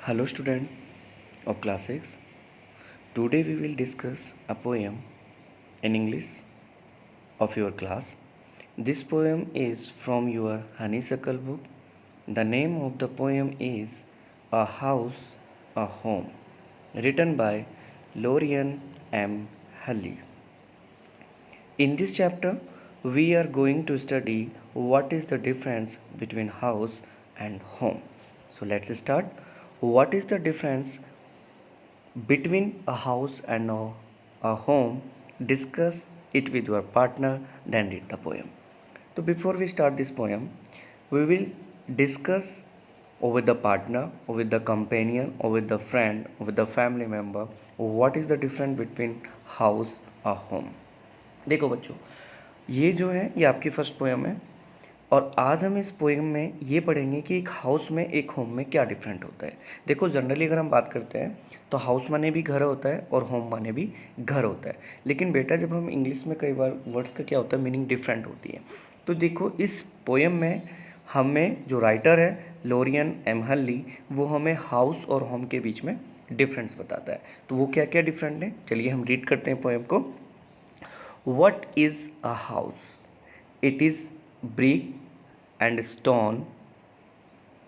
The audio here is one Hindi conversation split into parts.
Hello student of class 6. Today we will discuss a poem in English of your class. This poem is from your honeysuckle book. The name of the poem is A House, a Home, written by Lorian M. Halley. In this chapter, we are going to study what is the difference between house and home. So let's start. What is the difference between a house and a home? Discuss it with your partner, then read the poem. So before we start this poem, we will discuss with the partner, or with the companion, or with the friend, or with the family member, what is the difference between house और home. देखो बच्चों, ये जो है ये आपकी फर्स्ट पोएम है और आज हम इस पोएम में ये पढ़ेंगे कि एक हाउस में एक होम में क्या डिफरेंट होता है। देखो जनरली अगर हम बात करते हैं तो हाउस माने भी घर होता है और होम माने भी घर होता है, लेकिन बेटा जब हम इंग्लिश में कई बार वर्ड्स का क्या होता है मीनिंग डिफरेंट होती है। तो देखो इस पोएम में हमें जो राइटर है लोरियन एम हल्ली वो हमें हाउस और होम के बीच में डिफरेंस बताता है। तो वो क्या क्या डिफरेंट है चलिए हम रीड करते हैं पोएम को। What is a house? It is brick and stone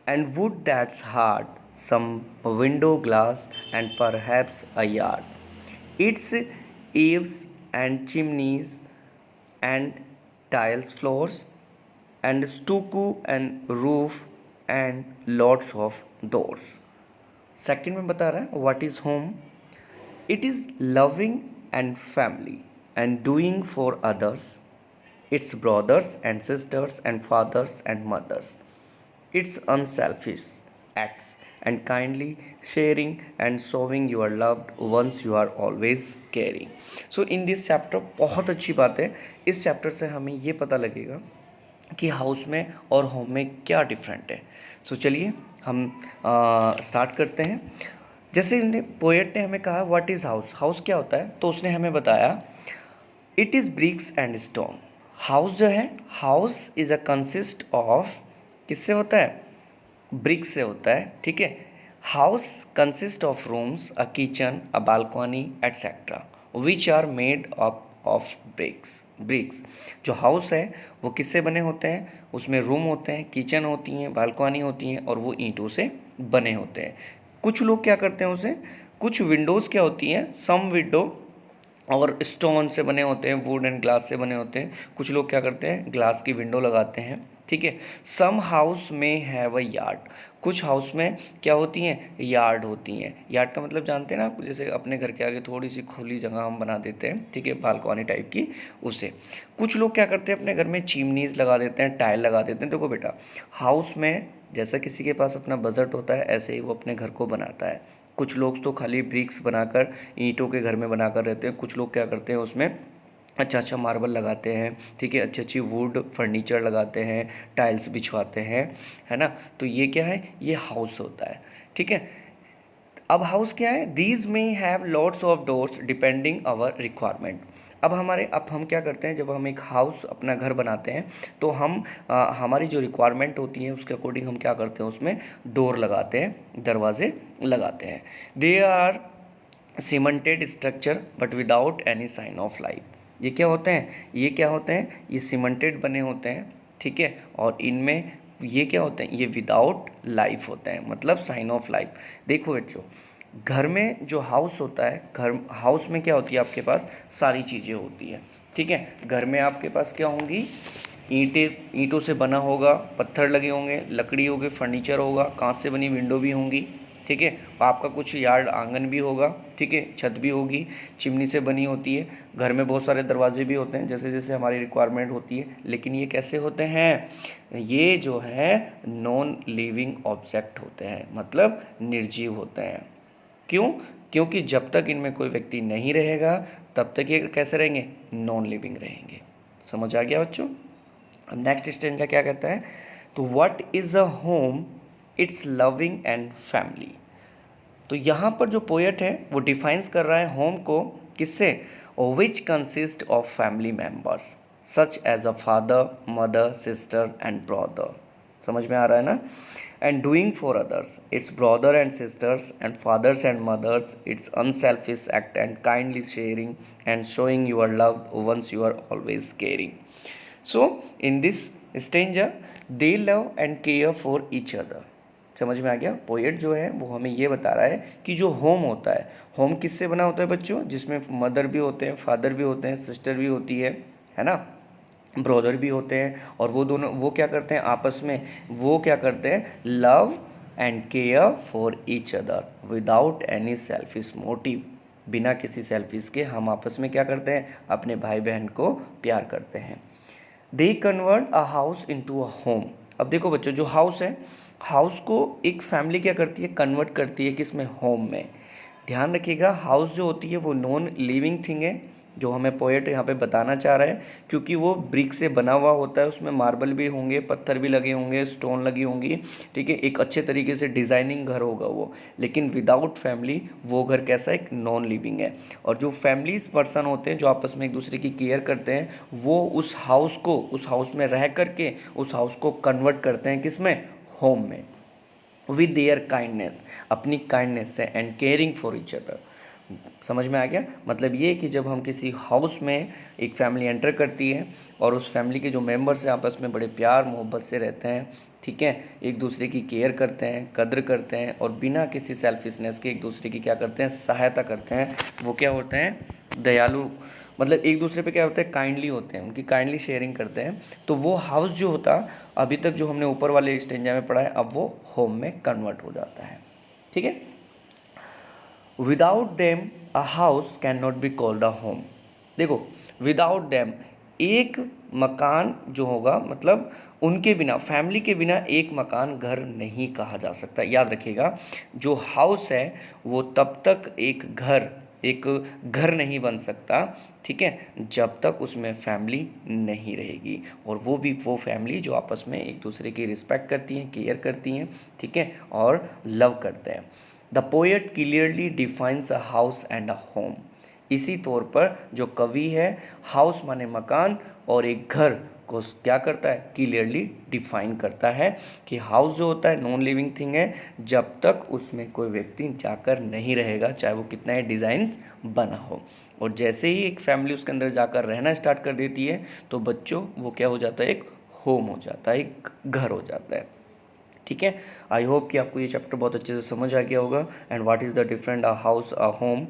and wood that's hard, some window glass and perhaps a yard. Its eaves and chimneys and tiles floors and stucco and roof and lots of doors. Second में बता रहा है what is home. It is loving and family and doing for others, its brothers and sisters and fathers and mothers. It's unselfish acts and kindly sharing and showing your loved ones you are always caring. So in this chapter बहुत अच्छी बात है, इस चैप्टर से हमें ये पता लगेगा कि हाउस में और होम में क्या डिफरेंट है. सो चलिए हम स्टार्ट करते हैं. जैसे पोएट ने हमें कहा व्हाट इज़ हाउस, हाउस क्या होता है, तो उसने हमें बताया it is bricks and stone. House जो है house is a consist of, किससे होता है, ब्रिक्स से होता है. ठीक है, house consist of rooms, a kitchen, a balcony etcetera which are made of bricks. जो हाउस है वो किससे बने होते हैं, उसमें रूम होते हैं, किचन होती हैं, बालकनी होती हैं और वो ईंटों से बने होते हैं. कुछ लोग क्या करते हैं उसे, कुछ विंडोज़ क्या होती हैं, सम विंडो और स्टोन से बने होते हैं, वुड एंड ग्लास से बने होते हैं. कुछ लोग क्या करते हैं ग्लास की विंडो लगाते हैं. ठीक है, सम हाउस में हैव अ यार्ड. कुछ हाउस में क्या होती हैं, यार्ड होती हैं. यार्ड का मतलब जानते हैं ना आप, जैसे अपने घर के आगे थोड़ी सी खुली जगह हम बना देते हैं, ठीक है, बालकनी टाइप की, उसे. कुछ लोग क्या करते हैं अपने घर में चिमनीज लगा देते हैं, टाइल लगा देते हैं. देखो बेटा, हाउस में जैसा किसी के पास अपना बजट होता है ऐसे ही वो अपने घर को बनाता है. कुछ लोग तो खाली ब्रिक्स बनाकर ईंटों के घर में बनाकर रहते हैं. कुछ लोग क्या करते हैं उसमें अच्छा अच्छा मार्बल लगाते हैं, ठीक है, अच्छी अच्छी वुड फर्नीचर लगाते हैं, टाइल्स बिछवाते हैं, है ना. तो ये क्या है, ये हाउस होता है. ठीक है, अब हाउस क्या है, these may have lots of doors depending our requirement. अब हम क्या करते हैं, जब हम एक हाउस अपना घर बनाते हैं तो हम हमारी जो रिक्वायरमेंट होती है उसके अकॉर्डिंग हम क्या करते हैं उसमें डोर लगाते हैं, दरवाजे लगाते हैं. They are cemented structure but without any sign of life. ये क्या होते हैं, ये क्या होते हैं, ये सीमेंटेड बने होते हैं. ठीक है, और इनमें ये क्या होते हैं, ये विदाउट लाइफ होते हैं, मतलब साइन ऑफ लाइफ. देखो बच्चों, घर में जो हाउस होता है, घर हाउस में क्या होती है, आपके पास सारी चीज़ें होती हैं. ठीक है, घर में आपके पास क्या होंगी, ईंटों से बना होगा, पत्थर लगे होंगे, लकड़ी होगी, फर्नीचर होगा, कांच से बनी विंडो भी होंगी. ठीक है, आपका कुछ यार्ड आंगन भी होगा. ठीक है, छत भी होगी, चिमनी से बनी होती है. घर में बहुत सारे दरवाजे भी होते हैं जैसे जैसे हमारी रिक्वायरमेंट होती है. लेकिन ये कैसे होते हैं, ये जो है नॉन लिविंग ऑब्जेक्ट होते हैं, मतलब निर्जीव होते हैं. क्यों, क्योंकि जब तक इनमें कोई व्यक्ति नहीं रहेगा तब तक ये कैसे रहेंगे, नॉन लिविंग रहेंगे. समझ आ गया बच्चों. अब नेक्स्ट स्टेंजा क्या कहता है, तो what is a home, it's loving and family. तो यहाँ पर जो पोएट है वो डिफाइंस कर रहा है होम को, किससे, which consist of family members such as a father, mother, sister and brother. समझ में आ रहा है ना? And doing for others, it's brother and sisters and fathers and mothers, it's unselfish act and kindly sharing and showing your love once you are always caring. So in this stanza they love and care for each other. समझ में आ गया? पोएट जो है वो हमें ये बता रहा है कि जो होम होता है, होम किससे बना होता है बच्चों? जिसमें मदर भी होते हैं, फादर भी होते हैं, सिस्टर भी होती है ना, ब्रदर भी होते हैं, और वो दोनों वो क्या करते हैं आपस में? वो क्या करते हैं? Love and care for each other without any selfish motive. बिना किसी सेल्फिश के हम आपस में क्या करते हैं? अपने भाई बहन को प्यार करते हैं। They convert a house into a home. अब देखो बच्चों, जो हाउस है, हाउस को एक फैमिली क्या करती है? कन्वर्ट करती है किसमें? होम में। ध्यान रखिएगा, हाउस जो होती है वो नॉन लिविंग थिंग है, जो हमें पोएट यहाँ पे बताना चाह रहा है, क्योंकि वो ब्रिक से बना हुआ होता है, उसमें मार्बल भी होंगे, पत्थर भी लगे होंगे, स्टोन लगी होंगी, ठीक है, एक अच्छे तरीके से डिज़ाइनिंग घर होगा वो। लेकिन विदाउट फैमिली वो घर कैसा? एक नॉन लिविंग है। और जो फैमिलीज पर्सन होते हैं जो आपस में एक दूसरे की केयर करते हैं, वो उस हाउस में रह करके उस हाउस को कन्वर्ट करते हैं किस में? होम में। विद देयर काइंडनेस, अपनी काइंडनेस से, and caring for each other. समझ में आ गया? मतलब ये कि जब हम किसी हाउस में एक फैमिली एंटर करती है और उस फैमिली के जो मेंबर्स हैं आपस में बड़े प्यार मोहब्बत से रहते हैं, ठीक है, एक दूसरे की केयर करते हैं, कद्र करते हैं, और बिना किसी सेल्फिशनेस के एक दूसरे की क्या करते हैं? सहायता करते हैं। वो क्या होते हैं? दयालु, मतलब एक दूसरे पे क्या होता है? काइंडली होते हैं, उनकी काइंडली शेयरिंग करते हैं। तो वो हाउस जो होता, अभी तक जो हमने ऊपर वाले स्टेंजा में पढ़ा है, अब वो होम में कन्वर्ट हो जाता है। ठीक है? Without them a house can not be called a home. देखो, विदाउट देम, एक मकान जो होगा, मतलब उनके बिना, फैमिली के बिना एक मकान घर नहीं कहा जा सकता। याद रखिएगा, जो हाउस है वो तब तक एक घर नहीं बन सकता, ठीक है, जब तक उसमें फैमिली नहीं रहेगी, और वो भी वो फैमिली जो आपस में एक दूसरे की रिस्पेक्ट करती हैं, केयर करती हैं, ठीक है, और लव करते हैं। The poet clearly defines a house and a home. इसी तौर पर जो कवि है, हाउस माने मकान और एक घर को क्या करता है? क्लियरली डिफाइन करता है कि हाउस जो होता है नॉन लिविंग थिंग है, जब तक उसमें कोई व्यक्ति जाकर नहीं रहेगा, चाहे वो कितना ही डिज़ाइंस बना हो। और जैसे ही एक फैमिली उसके अंदर जाकर रहना स्टार्ट कर देती है, तो बच्चों वो क्या हो जाता है? एक होम हो जाता है, एक घर हो जाता है। ठीक है, आई होप कि आपको ये चैप्टर बहुत अच्छे से समझ आ गया होगा। And what is the different a house a home,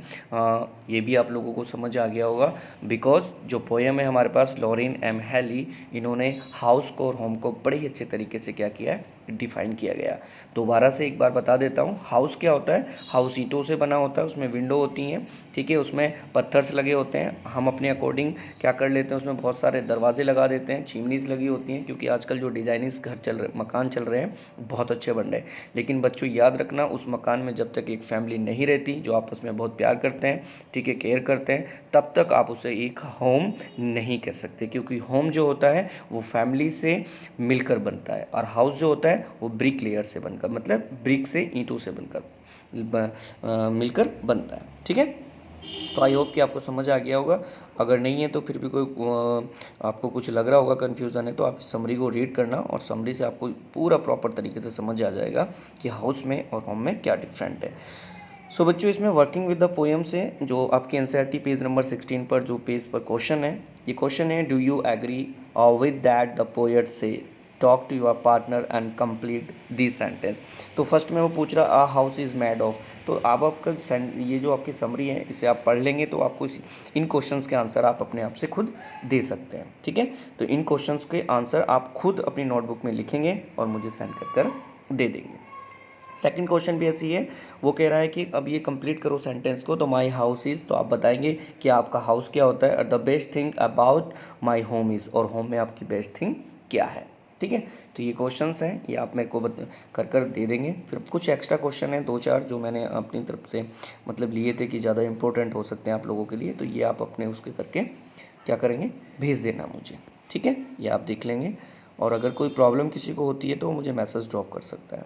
ये भी आप लोगों को समझ आ गया होगा, बिकॉज जो पोएम है हमारे पास, लॉरेन एम हैली, इन्होंने हाउस को और होम को बड़े ही अच्छे तरीके से क्या किया है? डिफाइन किया गया। दोबारा से एक बार बता देता हूँ, हाउस क्या होता है? हाउस ईंटों से बना होता है, उसमें विंडो होती हैं, ठीक है, उसमें पत्थर्स लगे होते हैं, हम अपने अकॉर्डिंग क्या कर लेते हैं? उसमें बहुत सारे दरवाजे लगा देते हैं, चिमनीज लगी होती हैं, क्योंकि आजकल जो डिज़ाइनिस घर चल रहे, मकान चल रहे हैं, बहुत अच्छे बन रहे हैं। लेकिन बच्चों याद रखना, उस मकान में जब तक एक फैमिली नहीं रहती जो आपस में बहुत प्यार करते हैं, ठीक है, केयर करते हैं, तब तक आप उसे एक होम नहीं कह सकते, क्योंकि होम जो होता है वो फैमिली से मिलकर बनता है, और हाउस जो होता है वो ब्रिक लेयर से बनकर, मतलब ब्रिक से, ईंटों से मिलकर बनता है। ठीक है, तो आई होप कि आपको समझ आ गया होगा। अगर नहीं है तो फिर भी कोई आपको कुछ लग रहा होगा, कन्फ्यूज़न है, तो आप समरी को रीड करना, और समरी से आपको पूरा प्रॉपर तरीके से समझ आ जाएगा कि हाउस में और होम में क्या डिफरेंट है। सो बच्चों, इसमें वर्किंग विद द पोएम से जो आपकी एनसीईआरटी पेज नंबर 16 पर जो पेज पर क्वेश्चन है, ये क्वेश्चन है, do you agree with that the poet say talk to your partner and complete this sentence. तो फर्स्ट में वो पूछ रहा, a house is made of. तो आप आपका ये जो आपकी समरी है, इसे आप पढ़ लेंगे तो आपको इन क्वेश्चंस के आंसर आप अपने आप से खुद दे सकते हैं। ठीक है, तो इन क्वेश्चंस के आंसर आप खुद अपनी नोटबुक में लिखेंगे और मुझे सेंड कर दे देंगे। सेकंड क्वेश्चन भी ऐसी है, वो कह रहा है कि अब ये कंप्लीट करो सेंटेंस को। तो माई हाउस इज़, तो आप बताएंगे कि आपका हाउस क्या होता है, और the best thing about my home is, और होम में आपकी बेस्ट थिंग क्या है। ठीक है, तो ये क्वेश्चंस हैं, ये आप मेरे को कर दे देंगे। फिर कुछ एक्स्ट्रा क्वेश्चन हैं 2-4 जो मैंने अपनी तरफ से मतलब लिए थे कि ज़्यादा इंपॉर्टेंट हो सकते हैं आप लोगों के लिए, तो ये आप अपने उसके करके क्या करेंगे? भेज देना मुझे। ठीक है, ये आप देख लेंगे, और अगर कोई प्रॉब्लम किसी को होती है तो मुझे मैसेज ड्रॉप कर सकता है।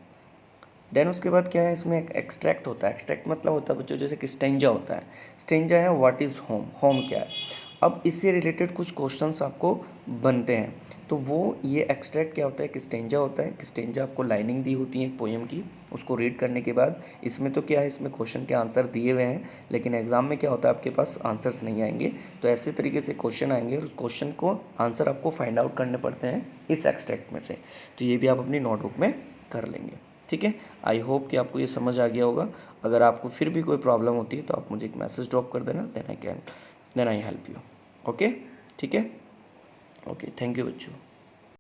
देन उसके बाद क्या है, इसमें एक एक्सट्रैक्ट होता है। एक्सट्रैक्ट मतलब होता है बच्चों, जैसे कि स्टेंजा होता है। स्टेंजा है व्हाट इज़ होम, होम क्या है। अब इससे रिलेटेड कुछ क्वेश्चंस आपको बनते हैं, तो वो ये एक्सट्रैक्ट क्या होता है, एक स्टेंजा होता है। एक स्टेंजा आपको लाइनिंग दी होती है एक पोएम की, उसको रीड करने के बाद इसमें तो क्या है, इसमें क्वेश्चन के आंसर दिए हुए हैं, लेकिन एग्जाम में क्या होता है आपके पास आंसर्स नहीं आएंगे। तो ऐसे तरीके से क्वेश्चन आएंगे और उस क्वेश्चन को आंसर आपको फाइंड आउट करने पड़ते हैं इस एक्सट्रैक्ट में से। तो ये भी आप अपनी नोटबुक में कर लेंगे। ठीक है, आई होप कि आपको ये समझ आ गया होगा। अगर आपको फिर भी कोई प्रॉब्लम होती है तो आप मुझे एक मैसेज ड्रॉप कर देना, then I help you. Okay, ठीक है, ओके, थैंक यू बच्चों।